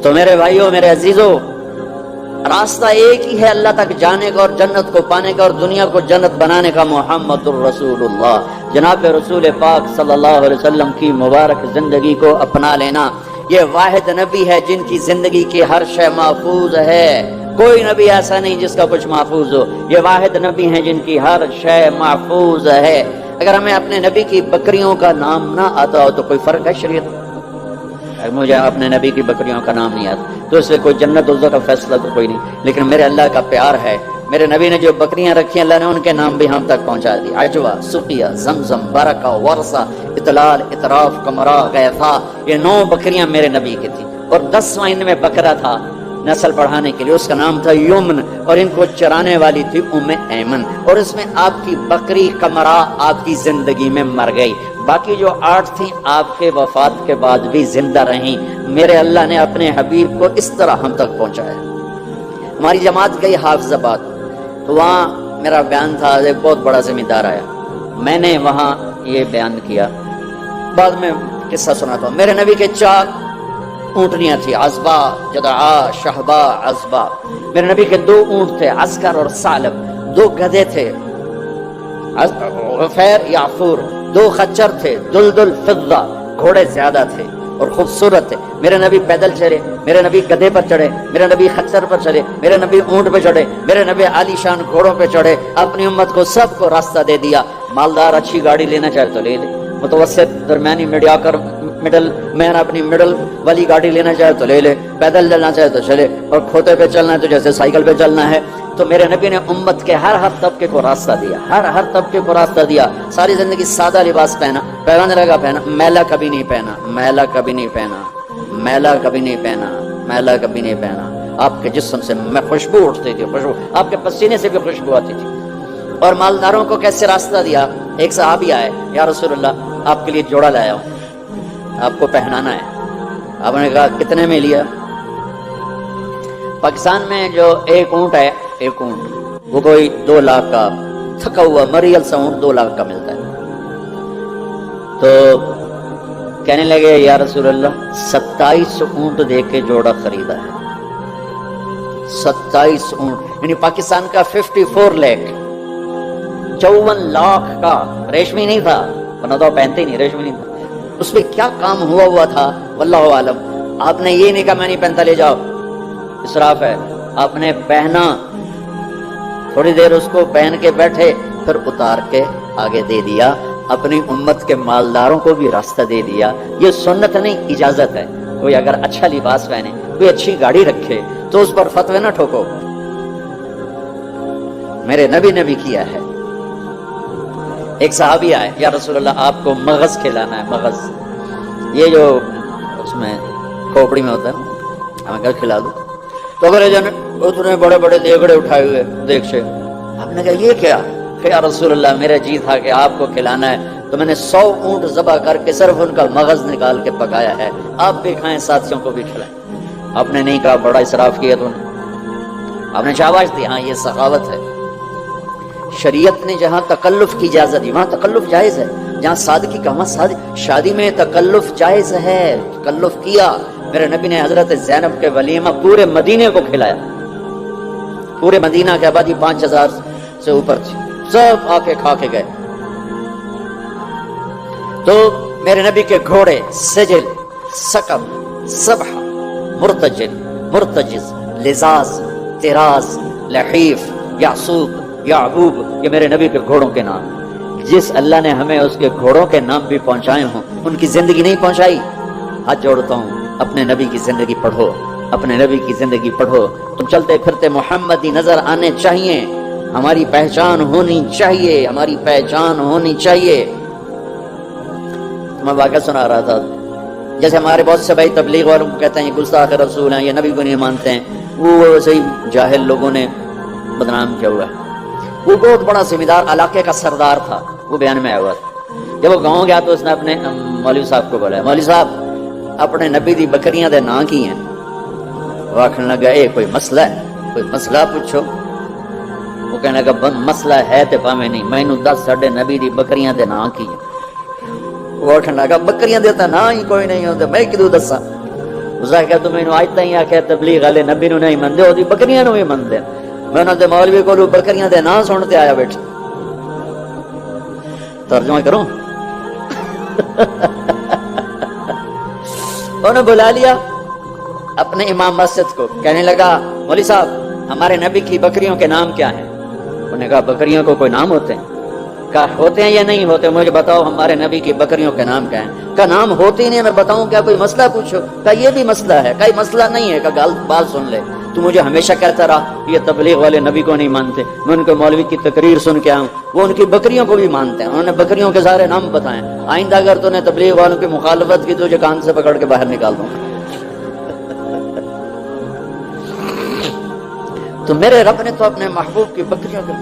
تو میرے بھائیوں، میرے عزیزوں، راستہ ایک ہی ہے اللہ تک جانے کا اور جنت کو پانے کا اور دنیا کو جنت بنانے کا، محمد الرسول اللہ، جناب رسول پاک صلی اللہ علیہ وسلم کی مبارک زندگی کو اپنا لینا۔ یہ واحد نبی ہے جن کی زندگی کی ہر شے محفوظ ہے، کوئی نبی ایسا نہیں جس کا کچھ محفوظ ہو، یہ واحد نبی ہیں جن کی ہر شے محفوظ ہے۔ اگر ہمیں اپنے نبی کی بکریوں کا نام نہ آتا ہو تو کوئی فرق ہے شریعت؟ مجھے اپنے نبی کی بکریوں کا نام نہیں آتا تو اس سے کوئی جنت دوزخ کا فیصلہ تو کوئی نہیں، لیکن میرے اللہ کا پیار ہے، میرے نبی نے جو بکریاں رکھی اللہ نے ان کے نام بھی ہم تک پہنچا دی۔ عجوہ، سقیہ، زمزم، برکہ، ورثہ، اطلال، اطراف، کمرہ، غیثہ، یہ 9 بکریاں میرے نبی کی تھی، اور 10واں ان میں بکرا تھا نسل بڑھانے کے لیے، اس کا نام تھا یمن، اور ان کو چرانے والی تھی ام ایمن، اور اس میں آپ کی بکری کمرہ آپ کی زندگی میں مر گئی، باقی جو 8 تھیں آپ کے وفات کے بعد بھی زندہ رہیں۔ میرے اللہ نے اپنے حبیب کو اس طرح ہم تک پہنچایا۔ ہماری جماعت گئی حافظ آباد، تو وہاں میرا بیان تھا، ایک بہت بڑا زمیندار آیا، میں نے وہاں یہ بیان کیا، بعد میں قصہ سناتا ہوں۔ میرے نبی کے 4 اونٹنیاں تھی، عزبہ، جدعا، شہبہ، عزبہ۔ میرے نبی کے 2 اونٹ تھے، عسکر اور ثعلب، 2 گدھے تھے، غفیر، یعفور، 2 خچر تھے، دلدل، فضہ، گھوڑے زیادہ تھے اور خوبصورت تھے۔ میرے نبی پیدل چلے، میرے نبی گدھے پر چڑھے، میرے نبی خچر پر چڑھے، میرے نبی اونٹ پہ چڑھے، میرے نبی عالی شان گھوڑوں پہ چڑھے، اپنی امت کو سب کو راستہ دے دیا۔ مالدار اچھی گاڑی لینا چاہے تو لے لے، متوسط درمیانی میڈیاکر مڈل مین اپنی مڈل والی گاڑی لینا چاہے تو لے لے، پیدل چلنا چاہے تو چلے، اور کھوتے پہ چلنا ہے تو جیسے سائیکل پہ چلنا ہے۔ تو میرے نبی نے امت کے ہر طبقے کو راستہ دیا، ہر طبقے کو راستہ دیا۔ ساری زندگی سادہ لباس پہنا، پیرانے لگا پہنا، میلا کبھی نہیں پہنا، میلا کبھی نہیں پہنا، میلا کبھی نہیں پہنا، میلا کبھی نہیں پہنا۔ آپ کے جسم سے میں خوشبو اٹھتی تھی، خوشبو آپ کے پسینے سے بھی خوشبو آتی تھی۔ اور مالداروں کو کیسے راستہ دیا؟ ایک صحابی آئے، یا رسول اللہ آپ کے لیے جوڑا لایا ہوں، آپ کو پہنانا ہے۔ آپ نے کہا کتنے میں لیا؟ پاکستان میں جو ایک اونٹ ہے، ایک اونٹ وہ کوئی 2 لاکھ کا، تھکا ہوا مریل سا اونٹ 2 لاکھ کا ملتا ہے۔ تو کہنے لگے یا رسول اللہ 27 اونٹ دے کے جوڑا خریدا ہے، 27 اونٹ، یعنی پاکستان کا 54 لاکھ، 54 لاکھ کا، ریشمی نہیں تھا، ورنہ تو پہنتے ہی نہیں، ریشمی نہیں تھا۔ اس پہ کیا کام ہوا تھا واللہ عالم۔ آپ نے یہ نہیں کہا میں نہیں پہنتا، لے جاؤ، اسراف ہے۔ آپ نے پہنا، تھوڑی دیر اس کو پہن کے بیٹھے، پھر اتار کے آگے دے دیا، اپنی امت کے مالداروں کو بھی راستہ دے دیا۔ یہ سنت نہیں، اجازت ہے۔ کوئی اگر اچھا لباس پہنے، کوئی اچھی گاڑی رکھے تو اس پر فتوے نہ ٹھوکو، میرے نبی نے بھی کیا ہے۔ ایک صحابی آئے، یا رسول اللہ آپ کو مغز کھلانا ہے، مغز، یہ جو اس میں کھوپڑی میں ہوتا ہے نا، ہمیں گھر کھلا دو۔ تو اگر اتنے بڑے بڑے دیگڑے اٹھائے ہوئے دیگچے، آپ نے کہا یہ کیا؟ کہ یا رسول اللہ میرا جی تھا کہ آپ کو کھلانا ہے، تو میں نے 100 اونٹ ذبح کر کے صرف ان کا مغز نکال کے پکایا ہے، آپ بھی کھائیں، ساتھیوں کو بھی کھلائیں۔ آپ نے نہیں کہا بڑا اسراف کیا تو آپ نے شاباش دی، ہاں یہ سخاوت ہے۔ شریعت نے جہاں تکلف کی اجازت دی وہاں تکلف جائز ہے، جہاں سادگی کا وہاں شادی میں تکلف جائز ہے، تکلف کیا۔ میرے نبی نے حضرت زینب کے ولیمہ پورے مدینے کو کھلایا، پورے مدینہ کی آبادی 5000 سے اوپر تھی، سب آ کے کھا کے گئے۔ تو میرے نبی کے گھوڑے سجل، سکب، سبح، مرتجل، مرتجز، لزاز، تراز، لحیف، یعصوب، یعقوب، یہ میرے نبی کے گھوڑوں کے نام۔ جس اللہ نے ہمیں اس کے گھوڑوں کے نام بھی پہنچائے ہوں، ان کی زندگی نہیں پہنچائی۔ ہاتھ جوڑتا ہوں، اپنے نبی کی زندگی پڑھو، اپنے نبی کی زندگی پڑھو۔ تم چلتے پھرتے محمدی نظر آنے چاہیے، ہماری پہچان ہونی چاہیے، ہماری پہچان ہونی چاہیے۔ میں واقعہ سنا رہا تھا، جیسے ہمارے بہت سے بھائی تبلیغ والوں کو کہتے ہیں یہ گستاخ رسول ہیں، یہ نبی کو نہیں مانتے ہیں، وہ ویسے ہی جاہل لوگوں نے بدنام کیا ہوا ہے۔ وہ بہت بڑا زمیندار علاقے کا سردار تھا، وہ بیان میں آیا ہوا تھا۔ جب وہ گاؤں گیا تو اس نے اپنے مولوی صاحب کو بولا، مولوی صاحب اپنے نبی دی بکریاں دے نام کی ہیں؟ وہ آخنے لگا اے کوئی مسئلہ ہے، کوئی مسئلہ پوچھو۔ وہ کہنے لگا مسئلہ ہے تے پاویں نہیں، مینوں دس ساڈے نبی دی بکریاں دے نام کی ہیں۔ وہ آخنے لگا بکریاں دے تے نام ہی کوئی نہیں ہوندے، میں کدوں دساں؟ اس کہ تم آج تھی آخیا تبلیغ والے نبی نو نہیں منتے وہ بکریاں نو بھی منتے میں انہوں نے مولوی کو بکریاں دے نام سنتے آیا بیٹھا ترجمہ کروں انہوں نے بلا لیا اپنے امام مسجد کو کہنے لگا مولوی صاحب ہمارے نبی کی بکریوں کے نام کیا ہیں انہوں نے کہا بکریوں کو کوئی نام ہوتے ہیں کہا ہوتے ہیں یا نہیں ہوتے مجھے بتاؤ ہمارے نبی کی بکریوں کے نام کیا ہیں کہا نام ہوتے ہی نہیں میں بتاؤں کیا کوئی مسئلہ پوچھو کہا یہ بھی مسئلہ ہے کہا مسئلہ نہیں ہے کہا بات سن لے تو مجھے ہمیشہ کہتا رہا یہ تبلیغ والے نبی کو نہیں مانتے میں ان کے مولوی کی تقریر سن کے آؤں وہ ان کی بکریوں کو بھی مانتے ہیں انہوں نے بکریوں کے سارے نام بتائیں آئندہ اگر تو نے تبلیغ والوں کی مخالفت کی تجھے کان سے پکڑ کے باہر نکال دوں تو میرے رب نے تو اپنے محبوب کی بکریوں کو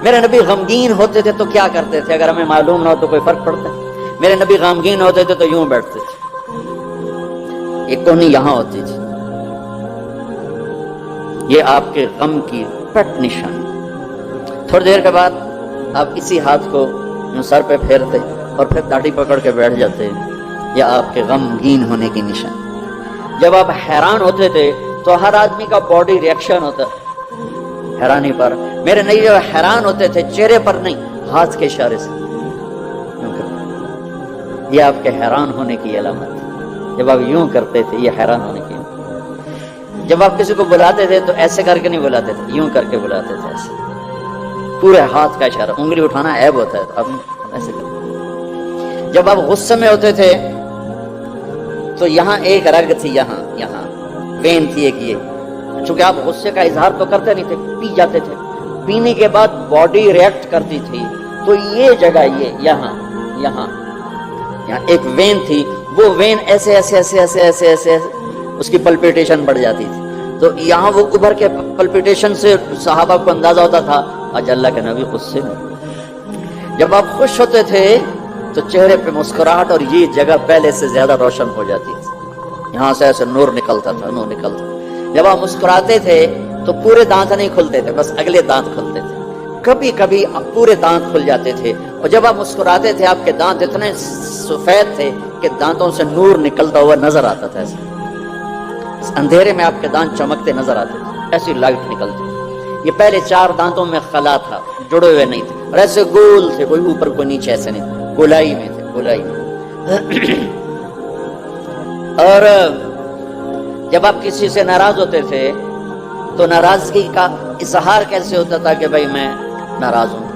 میرے نبی غمگین ہوتے تھے تو کیا کرتے تھے اگر ہمیں معلوم نہ ہو تو کوئی فرق پڑتا ہے میرے نبی غمگین ہوتے تھے تو یوں بیٹھتے تھے ایک کونی یہاں ہوتی تھی یہ آپ کے غم کی پٹ نشانی تھوڑی دیر کے بعد آپ اسی ہاتھ کو سر پہ پھیرتے اور پھر داڑھی پکڑ کے بیٹھ جاتے یہ آپ کے غمگین ہونے کی نشانی جب آپ حیران ہوتے تھے تو ہر آدمی کا باڈی ریئیکشن ہوتا حیرانی پر میرے نبی جب حیران ہوتے تھے چہرے پر نہیں ہاتھ کے اشارے سے یہ آپ کے حیران ہونے کی علامت جب آپ یوں کرتے تھے یہ حیران ہونے کی جب آپ کسی کو بلاتے تھے تو ایسے کر کے نہیں بلاتے تھے یوں کر کے بلاتے تھے ایسے پورے ہاتھ کا اشارہ انگلی اٹھانا عیب ہوتا ہے تو اب ایسے کرتے جب آپ غصے میں ہوتے تھے تو یہاں ایک رگ تھی یہاں وین تھی ایک یہ چونکہ آپ غصے کا اظہار تو کرتے نہیں تھے پی جاتے تھے پینے کے بعد باڈی ریئیکٹ کرتی تھی تو یہ جگہ یہاں ایک وین تھی وہ وین ایسے ایسے ایسے ایسے ایسے ایسے اس کی پلپیٹیشن بڑھ جاتی تھی تو یہاں وہ ابھر کے پلپیٹیشن سے صحابہ کو اندازہ ہوتا تھا آج اللہ کے نبی غصے میں جب آپ خوش ہوتے تھے تو چہرے پہ مسکراہٹ اور یہ جگہ پہلے سے زیادہ روشن ہو جاتی تھی یہاں سے ایسے نور نکلتا تھا جب آپ مسکراتے تھے تو پورے دانت نہیں کھلتے تھے بس اگلے دانت کھلتے تھے کبھی کبھی پورے دانت کھل جاتے تھے اور جب آپ مسکراتے تھے آپ کے دانت اتنے سفید تھے کہ دانتوں سے نور نکلتا ہوا نظر آتا تھا ایسے اندھیرے میں آپ کے دانت چمکتے نظر آتے تھے ایسی لائٹ نکلتی یہ پہلے 4 دانتوں میں خلا تھا جڑے ہوئے نہیں تھے اور ایسے گول تھے کوئی اوپر کوئی نیچے ایسے نہیں تھے گولائی میں اور جب آپ کسی سے ناراض ہوتے تھے تو ناراضگی کا اظہار کیسے ہوتا تھا کہ بھائی میں ناراض ہوں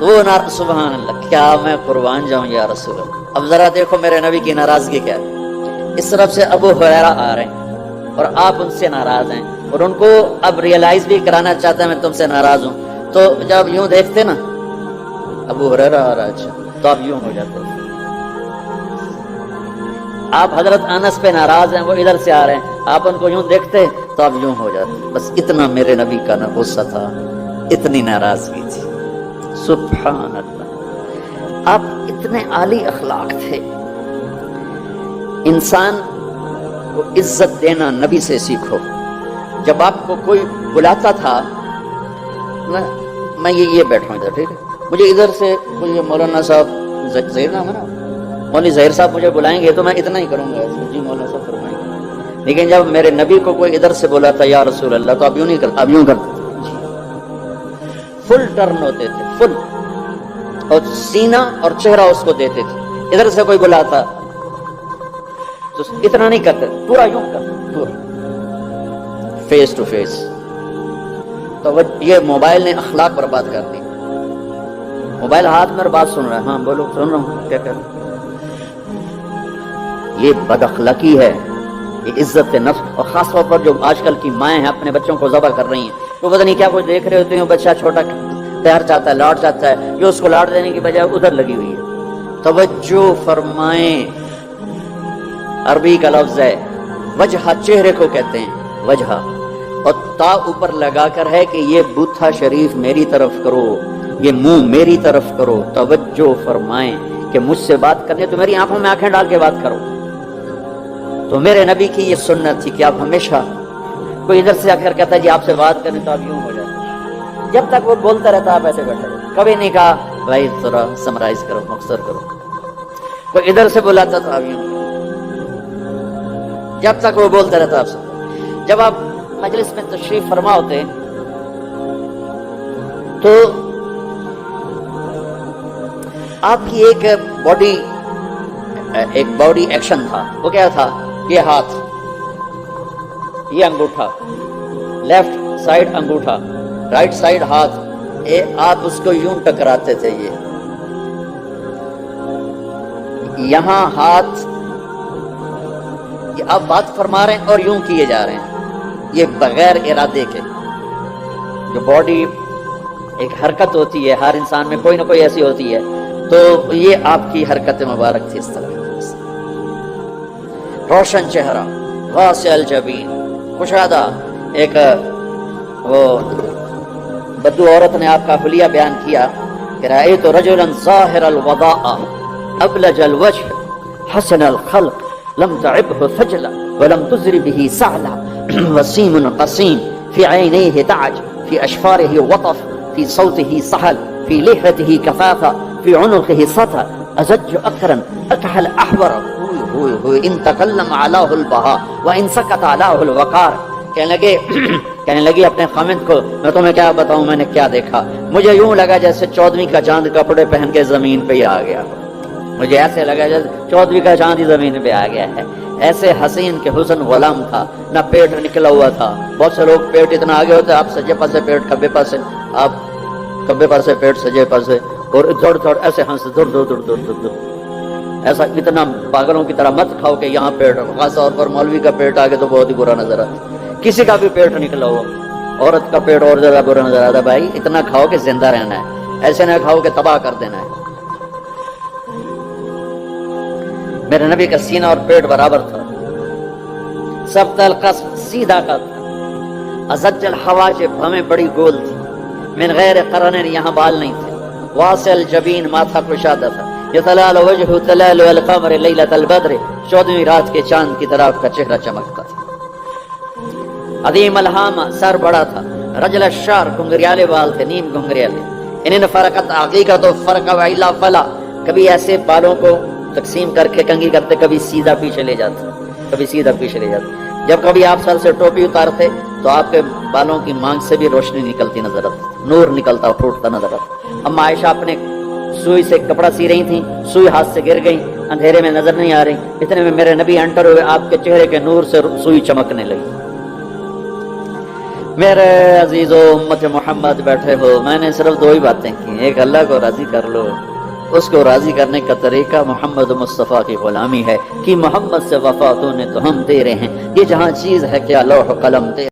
تو وہ سبحان اللہ کیا میں قربان جاؤں یا رسول اللہ اب ذرا دیکھو میرے نبی کی ناراضگی کیا ہے اس طرف سے ابو ہریرہ آ رہے ہیں اور آپ ان سے ناراض ہیں اور ان کو اب ریئلائز بھی کرانا چاہتا ہے میں تم سے ناراض ہوں تو جب یوں دیکھتے نا ابو ہریرہ آ رہا اچھا تو آپ یوں ہو جاتے آپ حضرت انس پہ ناراض ہیں وہ ادھر سے آ رہے ہیں آپ ان کو یوں دیکھتے تو آپ یوں ہو جاتے بس اتنا میرے نبی کا نہ غصہ تھا اتنی ناراضگی تھی سبحان اللہ آپ اتنے عالی اخلاق تھے انسان کو عزت دینا نبی سے سیکھو جب آپ کو کوئی بلاتا تھا میں یہ بیٹھا ہوں ادھر ٹھیک ہے مجھے ادھر سے کوئی مولانا صاحب ظہیر نام ہے نا مولوی ظہیر صاحب مجھے بلائیں گے تو میں اتنا ہی کروں گا جی مولانا صاحب فرمائیں گے لیکن جب میرے نبی کو کوئی ادھر سے بولا تھا یا رسول اللہ تو اب یوں نہیں کرتا اب یوں کرتے تھے فل ٹرن ہوتے تھے فل اور سینہ اور چہرہ اس کو دیتے تھے ادھر سے کوئی بلا تھا تو اتنا نہیں کرتے پورا یوں کرتے پورا فیس ٹو فیس تو یہ موبائل نے اخلاق برباد کر دی موبائل ہاتھ میں بات سن رہا ہے ہاں بولو سن رہا ہوں کیا کر یہ بد اخلاقی ہے یہ عزت نفس اور خاص طور پر جو آج کل کی مائیں ہیں اپنے بچوں کو ذبح کر رہی ہیں وہ پتہ نہیں کیا کچھ دیکھ رہے ہوتے ہیں بچہ چھوٹا پیار چاہتا ہے لاڈ چاہتا ہے یہ اس کو لاڈ دینے کی بجائے ادھر لگی ہوئی ہے توجہ فرمائیں عربی کا لفظ ہے وجہ چہرے کو کہتے ہیں وجہ اور تا اوپر لگا کر ہے کہ یہ بوتھا شریف میری طرف کرو یہ منہ میری طرف کرو توجہ فرمائیں کہ مجھ سے بات کرنے تو میری آنکھوں میں آنکھیں ڈال کے بات کرو تو میرے نبی کی یہ سنت تھی کہ آپ ہمیشہ کوئی ادھر سے آ کر کہتا ہے جی آپ سے بات کریں تو آپ یوں ہو جاتے جب تک وہ بولتا رہتا آپ ایسے بیٹھے رہتے کبھی نہیں کہا بھائی ذرا سمرائز کرو مختصر کرو کوئی ادھر سے بلاتا تو آپ یوں جب تک وہ بولتا رہتا آپ سے. جب آپ مجلس میں تشریف فرما ہوتے تو آپ کی ایک باڈی ایکشن تھا. وہ کیا تھا؟ یہ ہاتھ، یہ انگوٹھا، لیفٹ سائڈ انگوٹھا، رائٹ سائڈ ہاتھ، آپ اس کو یوں ٹکراتے تھے. یہاں ہاتھ، یہ آپ بات فرما رہے ہیں اور یوں کیے جا رہے ہیں. یہ بغیر ارادے کے. جو باڈی ایک حرکت ہوتی ہے، ہر انسان میں کوئی نہ کوئی ایسی ہوتی ہے، تو یہ آپ کی حرکت مبارک تھی. اس طرح روشن چہرہ، واسع الجبین، کشادہ. ایک وہ بدو عورت نے آپ کا حلیہ بیان کیا کہ رأیت رجلا ظاہر الوضاء ابلج الوجه حسن الخلق لم تعبه خجلا ولم تزر به سعلا وسيم قسيم في عينيه تعج في أشفاره وطف في صوته صحل في لحيته كثافة في عنقه سطع أزج أكرا أكحل أحور إن تكلم علاه البهاء وإن سكت علاه الوقار. کہنے لگی اپنے خامند کو میں تمہیں کیا بتاؤں میں نے کیا دیکھا. مجھے یوں لگا جیسے 14ویں کا چاند کپڑے پہن کے زمین پہ ہی آ گیا. مجھے ایسے لگا جیسے 14ویں کا چاند ہی زمین پہ آ گیا ہے. ایسے حسین کے حسن غلام تھا، نہ پیٹ نکلا ہوا تھا. بہت سے لوگ پیٹ اتنا آگے ہوتے، آپ سجے پاسے پیٹ کبے پاسے، آپ کبے پاسے پیٹ سجے پاسے، اور دوڑ دوڑ ایسے ہنس دوڑ دوڑ دوڑ دوڑ دوڑ. ایسا اتنا پاگلوں کی طرح مت کھاؤ کہ یہاں پیٹ، خاص طور پر مولوی کا پیٹ آگے تو بہت ہی برا نظر آتا. کسی کا بھی پیٹ نکلا ہو، عورت کا پیٹ اور زیادہ برا نظر آتا. بھائی اتنا کھاؤ کہ زندہ رہنا ہے، ایسے نہ کھاؤ کہ تباہ کر دینا ہے. میرے نبی کا سینہ اور پیٹ برابر تھا. سب القصف سیدھا کا تھا. ازج الحواجب ہمیں بڑی گول تھی. من غیر قرن یہاں بال نہیں تھے. واسع الجبین ماتھا کشادہ تھا. یتلال وجہ تلال القمر لیلۃ البدر 14ویں رات کے چاند کی طرح کا چہرہ چمکتا تھا. عظیم الہام سر بڑا تھا. رجل الشعر گھنگریالے بال تھے، نیم گھنگریالے. انہیں فرقت عقیقت و فرق وعلا فلا. کبھی ایسے بالوں کو تقسیم کر کے کنگھی کرتے، کبھی سیدھا پیچھے لے جاتے، کبھی سیدھا پیچھے لے جاتے. جب کبھی آپ سر سے ٹوپی اتارتے تو آپ کے بالوں کی مانگ سے بھی روشنی نکلتی نظر آتی، نور نکلتا پھوٹتا نظر آتا. اما عائشہ اپنے سوئی سے کپڑا سی رہی تھیں، سوئی ہاتھ سے گر گئی، اندھیرے میں نظر نہیں آ رہی. اتنے میں میرے نبی انٹر ہوئے، آپ کے چہرے کے نور سے سوئی چمکنے لگی. میرے عزیزو امت محمد بیٹھے ہو، میں نے صرف 2 ہی باتیں کی. ایک اللہ کو راضی کر لو. اس کو راضی کرنے کا طریقہ محمد مصطفیٰ کی غلامی ہے کہ محمد سے وفا تو نے تو ہم تیرے ہیں. یہ جہاں چیز ہے کیا لوح قلم تیرے